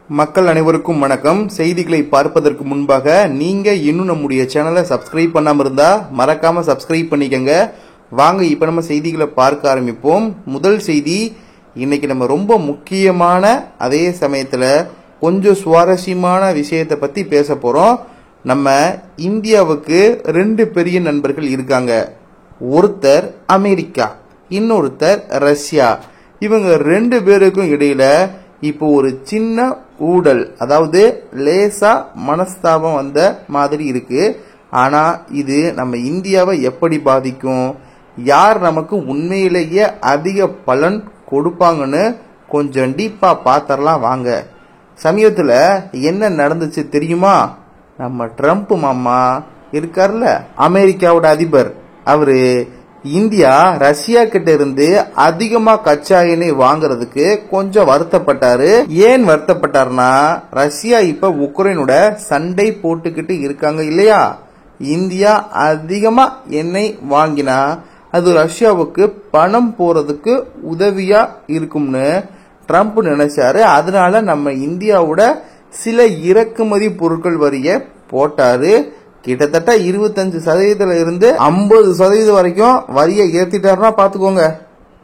மக்கள் அனைவருக்கும் வணக்கம். செய்திகளை பார்ப்பதற்கு முன்பாக நீங்க இன்னும் நம்முடைய சேனலை சப்ஸ்கிரைப் பண்ணாம இருந்தா மறக்காம சப்ஸ்கிரைப் பண்ணிக்கங்க. வாங்க இப்ப நம்ம செய்திகளை பார்க்க ஆரம்பிப்போம். முதல் செய்தி, இன்னைக்கு நம்ம ரொம்ப முக்கியமான அதே சமயத்துல கொஞ்சம் சுவாரஸ்யமான விஷயத்தை பத்தி பேச போறோம். நம்ம இந்தியாவுக்கு ரெண்டு பெரிய நண்பர்கள் இருக்காங்க. ஒருத்தர் அமெரிக்கா, இன்னொருத்தர் ரஷ்யா. இவங்க ரெண்டு பேருக்கும் இடையில இப்போ ஒரு சின்ன ஊடல், அதாவது லேசா மனஸ்தாபம் வந்த மாதிரி இருக்கு. ஆனா இது நம்ம இந்தியாவை எப்படி பாதிக்கும், யார் நமக்கு உண்மையிலேயே அதிக பலன் கொடுப்பாங்கன்னு கொஞ்சம் டீப்பா பாத்திரலாம் வாங்க. சமீபத்துல என்ன நடந்துச்சு தெரியுமா? நம்ம ட்ரம்ப் மாமா இருக்கார்ல, அமெரிக்காவோட அதிபர், அவரு இந்தியா ரஷ்யா கிட்ட இருந்து அதிகமா கச்சா எண்ணெய் வாங்குறதுக்கு கொஞ்சம் வருத்தப்பட்டாரு. ஏன் வருத்தப்பட்டாருன்னா, ரஷ்யா இப்ப உக்ரைனோட சண்டை போட்டுக்கிட்டு இருக்காங்க இல்லையா. இந்தியா அதிகமா எண்ணெய் வாங்கினா அது ரஷ்யாவுக்கு பணம் போறதுக்கு உதவியா இருக்கும்னு ட்ரம்ப் நினைச்சாரு. அதனால நம்ம இந்தியாவோட சில இறக்குமதி பொருட்கள் வரிய போட்டாரு. கிட்டத்தட்ட 25% இருந்து 50% வரைக்கும் வரியை ஏத்திட்டாருன்னா பாத்துக்கோங்க.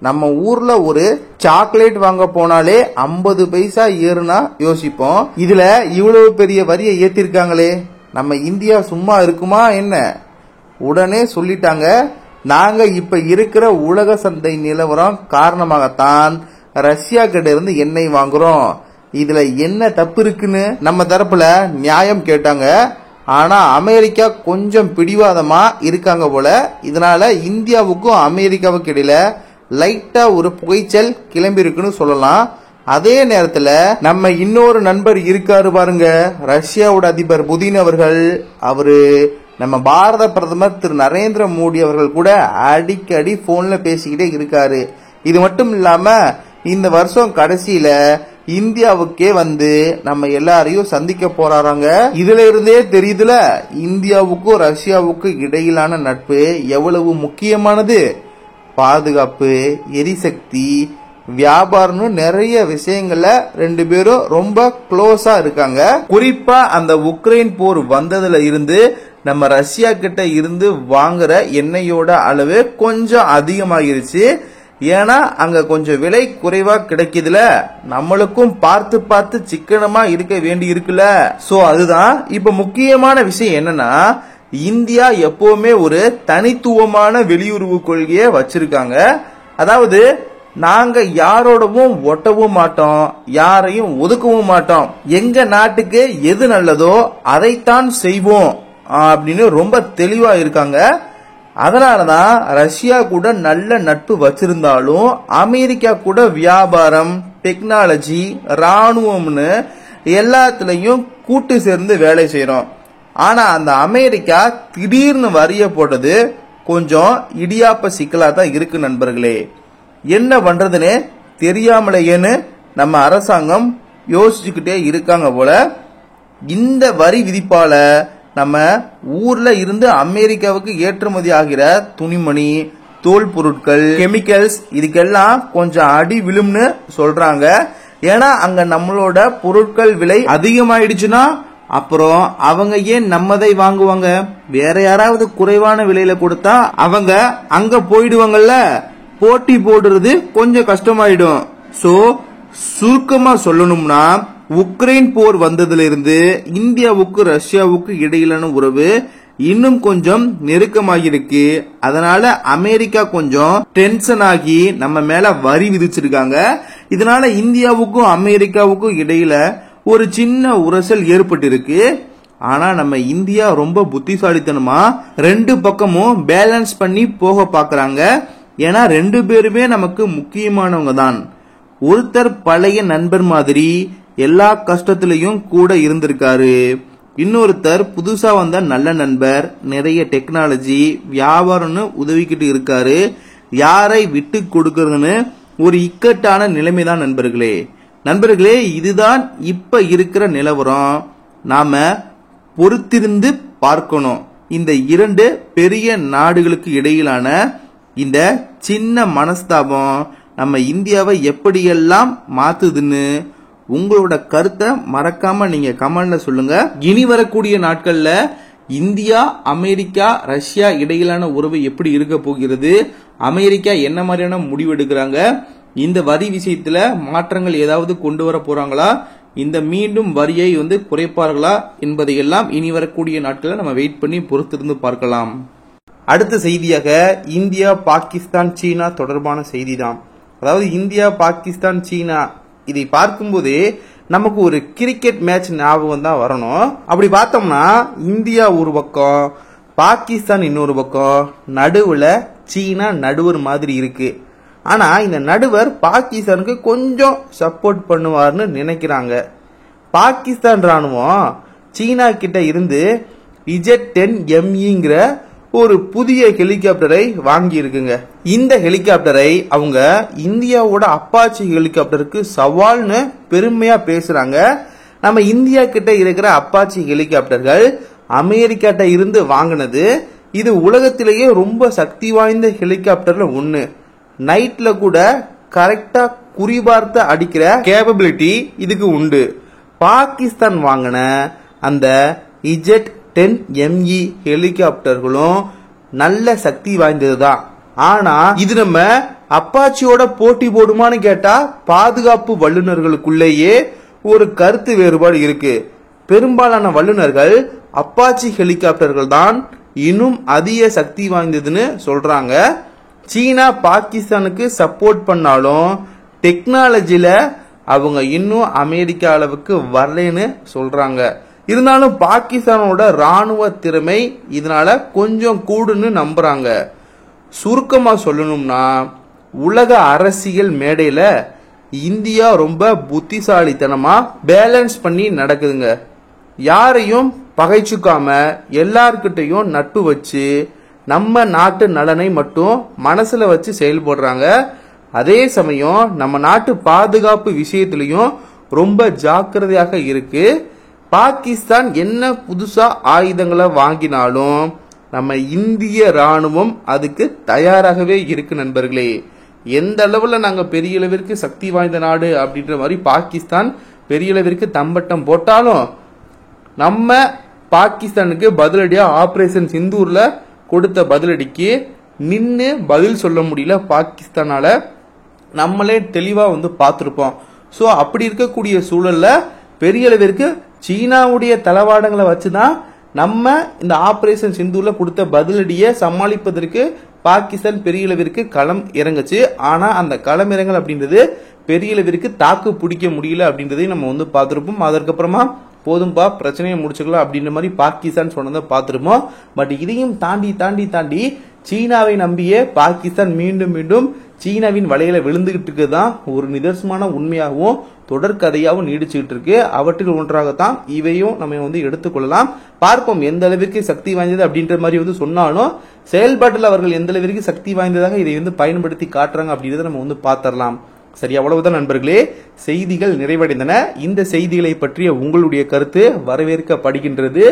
நம்ம ஊர்ல ஒரு சாக்லேட் வாங்க போனாலே 50 பைசா ஏறுனா யோசிப்போம். இதுல இவ்வளவு பெரிய வரியை ஏத்திருக்காங்களே, நம்ம இந்தியா சும்மா இருக்குமா என்ன? உடனே சொல்லிட்டாங்க, நாங்க இப்ப இருக்கிற உலக சந்தை நிலவரம் காரணமாகத்தான் ரஷ்யா கிட்ட இருந்து எண்ணெய் வாங்குறோம். இதுல என்ன தப்பு இருக்குன்னு நம்ம தரப்புல நியாயம் கேட்டாங்க. ஆனா அமெரிக்கா கொஞ்சம் பிடிவாதமா இருக்காங்க போல. இதனால இந்தியாவுக்கும் அமெரிக்காவுக்கு இடையில லைட்டா ஒரு புகைச்சல் கிளம்பி இருக்குன்னு சொல்லலாம். அதே நேரத்துல நம்ம இன்னொரு நண்பர் இருக்காரு பாருங்க, ரஷ்யாவோட அதிபர் புதின் அவர்கள். அவரு நம்ம பாரத பிரதமர் திரு நரேந்திர மோடி அவர்கள் கூட அடிக்கடி போன்ல பேசிக்கிட்டே இருக்காரு. இது மட்டும் இல்லாம இந்த வருஷம் கடைசியில இந்தியாவுக்கே வந்து நம்ம எல்லாரையும் சந்திக்க போறாங்க. இதுல இருந்தே தெரியுதுல இந்தியாவுக்கும் ரஷ்யாவுக்கும் இடையிலான நட்பு எவ்வளவு முக்கியமானது. பாதுகாப்பு, எரிசக்தி, வியாபாரம்னு நிறைய விஷயங்கள்ல ரெண்டு பேரும் ரொம்ப க்ளோஸா இருக்காங்க. குறிப்பா அந்த உக்ரைன் போர் வந்ததுல இருந்து நம்ம ரஷ்யா கிட்ட இருந்து வாங்குற எண்ணெயோட அளவு கொஞ்சம் அதிகமாகிருச்சு. ஏன்னா அங்க கொஞ்சம் விலை குறைவா கிடைக்குதுல, நம்மளுக்கும் பார்த்து பார்த்து சிக்கனமா இருக்க வேண்டி இருக்குல்ல. சோ அதுதான் இப்ப முக்கியமான விஷயம். என்னன்னா, இந்தியா எப்பவுமே ஒரு தனித்துவமான வெளியுறவு கொள்கையை வச்சிருக்காங்க. அதாவது நாங்க யாரோடவும் ஒட்டவும் மாட்டோம், யாரையும் ஒதுக்கவும் மாட்டோம். எங்க நாட்டுக்கு எது நல்லதோ அதைத்தான் செய்வோம் அப்படின்னு ரொம்ப தெளிவா இருக்காங்க. அதனாலதான் ரஷ்யா கூட நல்ல நட்பு வச்சிருந்தாலும் அமெரிக்கா கூட வியாபாரம், டெக்னாலஜி, ராணுவம்னு எல்லாத்துலயும் கூட்டு சேர்ந்து வேலை செய்யறோம். ஆனா அந்த அமெரிக்கா திடீர்னு வரிய போட்டது கொஞ்சம் இடியாப்ப சிக்கலா தான் இருக்கு நண்பர்களே. என்ன பண்றதுன்னு தெரியாமலேன்னு நம்ம அரசாங்கம் யோசிச்சுக்கிட்டே இருக்காங்க போல. இந்த வரி விதிப்பால நம்ம ஊர்ல இருந்து அமெரிக்காவுக்கு ஏற்றுமதி ஆகிற துணிமணி, தோல் பொருட்கள், கெமிக்கல்ஸ் இதுக்கெல்லாம் கொஞ்சம் அடி விழும்னு சொல்றாங்க. ஏன்னா அங்க நம்மளோட பொருட்கள் விலை அதிகமாயிடுச்சுன்னா அப்புறம் அவங்க ஏன் நம்மதை வாங்குவாங்க? வேற யாராவது குறைவான விலையில கொடுத்தா அவங்க அங்க போயிடுவாங்கல்ல. போட்டி போடுறது கொஞ்சம் கஷ்டமாயிடும். சோ சுருக்கமா சொல்லணும்னா, உக்ரைன் போர் வந்ததுல இருந்து இந்தியாவுக்கு ரஷ்யாவுக்கு இடையிலான உறவு இன்னும் கொஞ்சம் நெருக்கமாகிருக்கு. அதனால அமெரிக்கா கொஞ்சம் டென்ஷன் ஆகி நம்ம மேல வரி விதிச்சிருக்காங்க. இதனால இந்தியாவுக்கும் அமெரிக்காவுக்கும் இடையில ஒரு சின்ன உரசல் ஏற்பட்டு இருக்கு. ஆனா நம்ம இந்தியா ரொம்ப புத்திசாலித்தனமா ரெண்டு பக்கமும் பேலன்ஸ் பண்ணி போக பாக்குறாங்க. ஏன்னா ரெண்டு பேருமே நமக்கு முக்கியமானவங்க தான். ஒருத்தர் பழைய நண்பர் மாதிரி எல்லா கஷ்டத்திலையும் கூட இருந்திருக்காரு. இன்னொருத்தர் புதுசா வந்த நல்ல நண்பர், நிறைய டெக்னாலஜி, வியாபாரம்னு உதவிக்கிட்டு இருக்காரு. யாரை விட்டு கொடுக்கறதுன்னு ஒரு இக்கட்டான நிலைமைதான் நண்பர்களே. இதுதான் இப்ப இருக்கிற நிலவரம். நாம பொறுத்திருந்து பார்க்கணும். இந்த இரண்டு பெரிய நாடுகளுக்கு இடையிலான இந்த சின்ன மனஸ்தாபம் நம்ம இந்தியாவை எப்படியெல்லாம் மாத்துதுன்னு உங்களோட கருத்தை மறக்காம நீங்க கமெண்ட்ல சொல்லுங்க. இனி வரக்கூடிய நாட்கள்ல இந்தியா, அமெரிக்கா, ரஷ்யா இடையிலான உறவு எப்படி இருக்க போகிறது, அமெரிக்கா என்ன மாதிரியான முடிவு எடுக்கிறாங்க, இந்த வரி விஷயத்துல மாற்றங்கள் ஏதாவது கொண்டு வர போறாங்களா, இந்த மீண்டும் வரியை குறைப்பார்களா என்பதையெல்லாம் இனி வரக்கூடிய நாட்களில் நம்ம வெயிட் பண்ணி பொறுத்திருந்து பார்க்கலாம். அடுத்த செய்தியாக இந்தியா, பாகிஸ்தான், சீனா தொடர்பான செய்தி தான். அதாவது இந்தியா, பாகிஸ்தான், சீனா இதை பார்க்கும்போதே நமக்கு ஒரு கிரிக்கெட் மேட்ச் ஞாபகம் தான் வரணும். அப்படி பார்த்தோம்னா இந்தியா ஒரு பக்கம், பாகிஸ்தான் இன்னொரு பக்கம், நடுவுல சீனா நடுவர் மாதிரி இருக்கு. ஆனா இந்த நடுவர் பாகிஸ்தானுக்கு கொஞ்சம் சப்போர்ட் பண்ணுவார்னு நினைக்கிறாங்க. பாகிஸ்தான் ராணுவம் சீனா கிட்ட இருந்து Z-10MEங்கிற ஒரு புதிய ஹெலிகாப்டரை வாங்கி இருக்குங்க. இந்த ஹெலிகாப்டரை அவங்க இந்தியாவோட அப்பாச்சி ஹெலிகாப்டருக்கு சவால்னு பெருமையா பேசுறாங்க. நம்ம இந்தியா கிட்ட இருக்கிற அப்பாச்சி ஹெலிகாப்டர்கள் அமெரிக்காட்ட இருந்து வாங்கினது. இது உலகத்திலேயே ரொம்ப சக்தி வாய்ந்த ஹெலிகாப்டர்ல ஒண்ணு. நைட்ல கூட கரெக்டா குறிபார்த்து அடிக்கிற கேப்பபிலிட்டி இதுக்கு உண்டு. பாகிஸ்தான் வாங்கின அந்த Z-10ME ஹெலிகாப்டர்களும் நல்ல சக்தி வாய்ந்ததுதான். ஆனா இது நம்ம அப்பாச்சியோட போட்டி போடுமான்னு கேட்டா பாதுகாப்பு வல்லுநர்களுக்குள்ளேயே ஒரு கருத்து வேறுபாடு இருக்கு. பெரும்பாலான வல்லுநர்கள் அப்பாச்சி ஹெலிகாப்டர்கள் தான் இன்னும் அதிக சக்தி வாய்ந்ததுன்னு சொல்றாங்க. சீனா பாகிஸ்தானுக்கு சப்போர்ட் பண்ணாலும் டெக்னாலஜில அவங்க இன்னும் அமெரிக்கா அளவுக்கு வரலன்னு சொல்றாங்க. இருந்தாலும் பாகிஸ்தானோட ராணுவ திறமை இதனால கொஞ்சம் கூடுன்னு நம்புறாங்க. சுருக்கமா சொல்லணும்னா உலக அரசியல் மேடையில இந்தியா ரொம்ப புத்திசாலித்தனமா பேலன்ஸ் பண்ணி நடக்குதுங்க. யாரையும் பகைச்சுக்காம எல்லார்கிட்டையும் நட்பு வச்சு நம்ம நாட்டு நலனை மட்டும் மனசுல வச்சு செயல்படுறாங்க. அதே சமயம் நம்ம நாட்டு பாதுகாப்பு விஷயத்திலையும் ரொம்ப ஜாக்கிரதையாக இருக்கு. பாகிஸ்தான் என்ன புதுசா ஆயுதங்களை வாங்கினாலும் நம்ம இந்திய ராணுவம் அதுக்கு தயாராகவே இருக்கு நண்பர்களே. எந்த அளவுல நாங்க பெரிய அளவிற்கு சக்தி வாய்ந்த நாடு அப்படின்ற மாதிரி பாகிஸ்தான் பெரிய அளவிற்கு தம்பட்டம் போட்டாலும் நம்ம பாகிஸ்தானுக்கு பதிலடியா ஆபரேஷன் சிந்தூர்ல கொடுத்த பதிலடிக்கு நின்னு பதில் சொல்ல முடியல பாகிஸ்தானால. நம்மளே தெளிவா பார்த்திருப்போம். சோ அப்படி இருக்கக்கூடிய சூழல்ல பெரிய அளவிற்கு சீனாவுடைய தளவாடங்களை வச்சுதான் நம்ம இந்த ஆபரேஷன் சிந்தூர்ல கொடுத்த பதிலடியை சமாளிப்பதற்கு பாகிஸ்தான் பெரிய அளவிற்கு களம் இறங்குச்சு. ஆனா அந்த களம் இறங்கல் அப்படின்றது பெரிய அளவிற்கு தாக்கு பிடிக்க முடியல அப்படின்றதையும் நம்ம பார்த்திருப்போம். அதற்கப்புறமா போதும்பா பிரச்சனையை முடிச்சுக்கலாம் அப்படின்ற மாதிரி பாகிஸ்தான் சொன்னதை பார்த்திருப்போம். பட் இதையும் தாண்டி தாண்டி தாண்டி சீனாவை நம்பிய பாகிஸ்தான் மீண்டும் மீண்டும் சீனாவின் வலையில விழுந்துகிட்டு இருக்குதான் ஒரு நிதர்சனமான உண்மையாகவும் தொடர்கதையாகவும் நீடிச்சுக்கிட்டு இருக்கு. அவற்றில் ஒன்றாகத்தான் இவையும் நம்ம எடுத்துக்கொள்ளலாம். பார்ப்போம் எந்த அளவிற்கு சக்தி வாய்ந்தது அப்படின்ற மாதிரி சொன்னாலும் செயல்பாட்டில் அவர்கள் எந்த அளவிற்கு சக்தி வாய்ந்ததாக இதை பயன்படுத்தி காட்டுறாங்க அப்படின்றத நம்ம பார்த்தரலாம். சரி, அவ்வளவுதான் நண்பர்களே. செய்திகள் நிறைவடைந்தன. இந்த செய்திகளை பற்றிய உங்களுடைய கருத்து வரவேற்கப்படுகின்றது.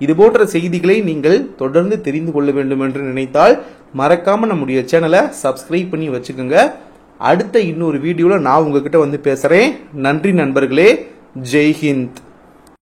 இது போன்ற செய்திகளை நீங்கள் தொடர்ந்து தெரிந்து கொள்ள வேண்டும் என்று நினைத்தால் மறக்காம நம்முடைய சேனலை சப்ஸ்கிரைப் பண்ணி வச்சுக்கோங்க. அடுத்த இன்னொரு வீடியோல நான் உங்ககிட்ட பேசுறேன். நன்றி நண்பர்களே. ஜெய் ஹிந்த்.